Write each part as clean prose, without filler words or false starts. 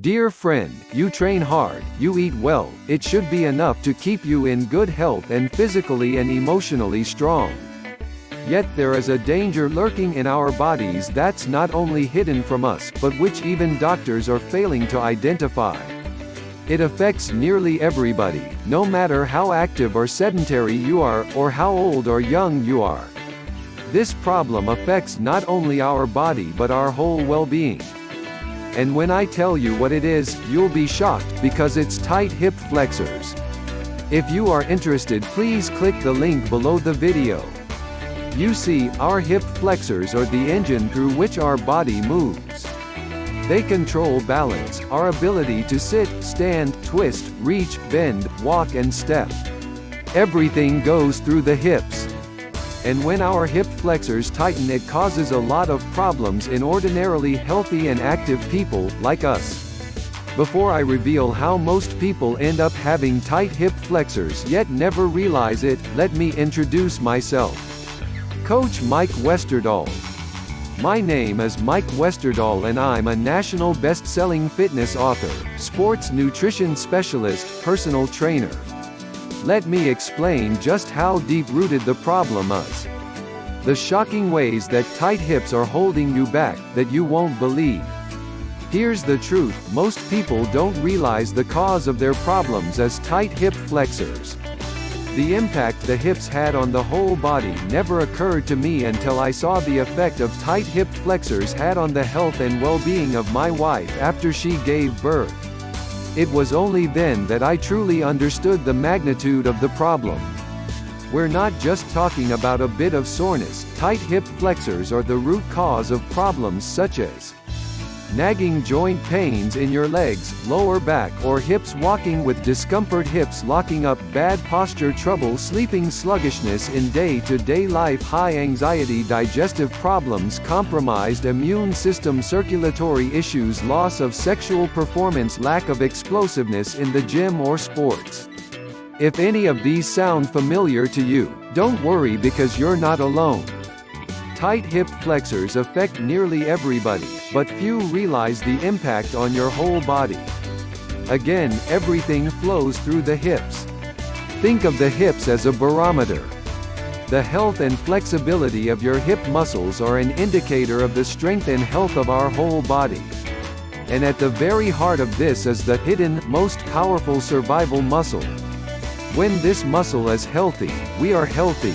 Dear friend, you train hard, you eat well, it should be enough to keep you in good health and physically and emotionally strong. Yet there is a danger lurking in our bodies that's not only hidden from us, but which even doctors are failing to identify. It affects nearly everybody, no matter how active or sedentary you are, or how old or young you are. This problem affects not only our body but our whole well-being. And when I tell you what it is, you'll be shocked, because it's tight hip flexors. If you are interested, please click the link below the video. You see, our hip flexors are the engine through which our body moves. They control balance, our ability to sit, stand, twist, reach, bend, walk and step. Everything goes through the hips. And when our hip flexors tighten, it causes a lot of problems in ordinarily healthy and active people, like us. Before I reveal how most people end up having tight hip flexors yet never realize it, let me introduce myself. Coach Mike Westerdahl. My name is Mike Westerdahl and I'm a national best-selling fitness author, sports nutrition specialist, personal trainer. Let me explain just how deep-rooted the problem is. The shocking ways that tight hips are holding you back, that you won't believe. Here's the truth, most people don't realize the cause of their problems as tight hip flexors. The impact the hips had on the whole body never occurred to me until I saw the effect of tight hip flexors had on the health and well-being of my wife after she gave birth. It was only then that I truly understood the magnitude of the problem. We're not just talking about a bit of soreness. Tight hip flexors are the root cause of problems such as nagging joint pains in your legs, lower back or hips, walking with discomfort, hips locking up, bad posture, trouble sleeping, sluggishness in day-to-day life, high anxiety, digestive problems, compromised immune system, circulatory issues, loss of sexual performance, lack of explosiveness in the gym or sports. If any of these sound familiar to you, don't worry, because you're not alone. Tight hip flexors affect nearly everybody, but few realize the impact on your whole body. Again, everything flows through the hips. Think of the hips as a barometer. The health and flexibility of your hip muscles are an indicator of the strength and health of our whole body. And at the very heart of this is the hidden, most powerful survival muscle. When this muscle is healthy, we are healthy.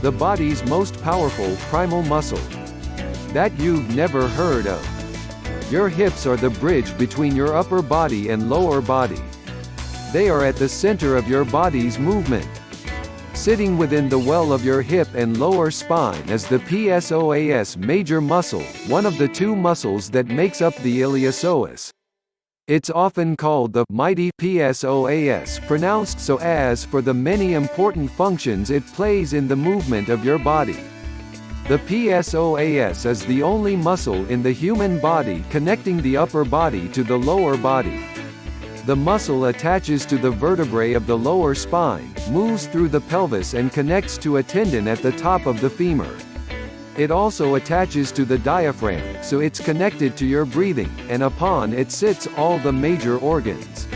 The body's most powerful, primal muscle. That you've never heard of. Your hips are the bridge between your upper body and lower body. They are at the center of your body's movement. Sitting within the well of your hip and lower spine is the psoas major muscle, one of the two muscles that makes up the iliopsoas. It's often called the mighty psoas, pronounced so as for the many important functions it plays in the movement of your body. The psoas is the only muscle in the human body connecting the upper body to the lower body. The muscle attaches to the vertebrae of the lower spine, moves through the pelvis and connects to a tendon at the top of the femur. It also attaches to the diaphragm, so it's connected to your breathing, and upon it sits all the major organs.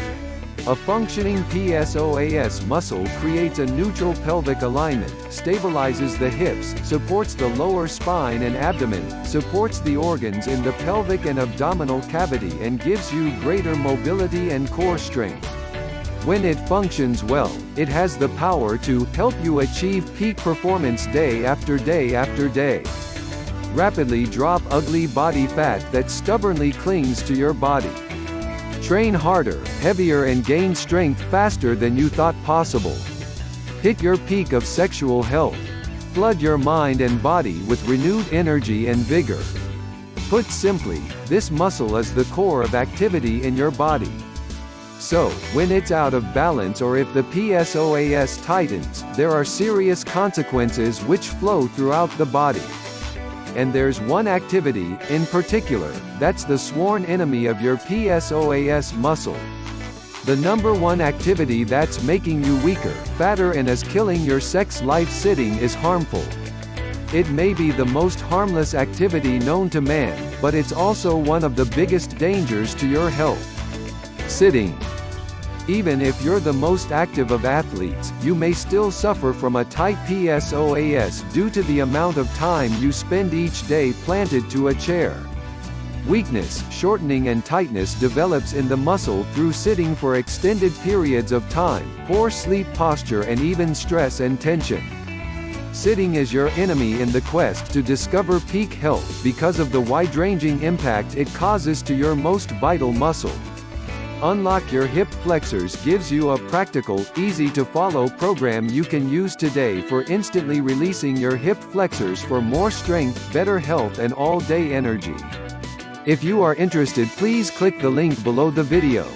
A functioning psoas muscle creates a neutral pelvic alignment, stabilizes the hips, supports the lower spine and abdomen, supports the organs in the pelvic and abdominal cavity, and gives you greater mobility and core strength. When it functions well, it has the power to help you achieve peak performance day after day after day. Rapidly drop ugly body fat that stubbornly clings to your body. Train harder, heavier and gain strength faster than you thought possible. Hit your peak of sexual health. Flood your mind and body with renewed energy and vigor. Put simply, this muscle is the core of activity in your body. So, when it's out of balance or if the psoas tightens, there are serious consequences which flow throughout the body. And there's one activity, in particular, that's the sworn enemy of your psoas muscle. The number one activity that's making you weaker, fatter and is killing your sex life. Sitting is harmful. It may be the most harmless activity known to man, but it's also one of the biggest dangers to your health. Sitting. Even if you're the most active of athletes, you may still suffer from a tight psoas due to the amount of time you spend each day planted to a chair. Weakness, shortening and tightness develops in the muscle through sitting for extended periods of time, poor sleep posture and even stress and tension. Sitting is your enemy in the quest to discover peak health because of the wide-ranging impact it causes to your most vital muscle. Unlock Your Hip Flexors gives you a practical, easy-to-follow program you can use today for instantly releasing your hip flexors for more strength, better health and all-day energy. If you are interested, please click the link below the video.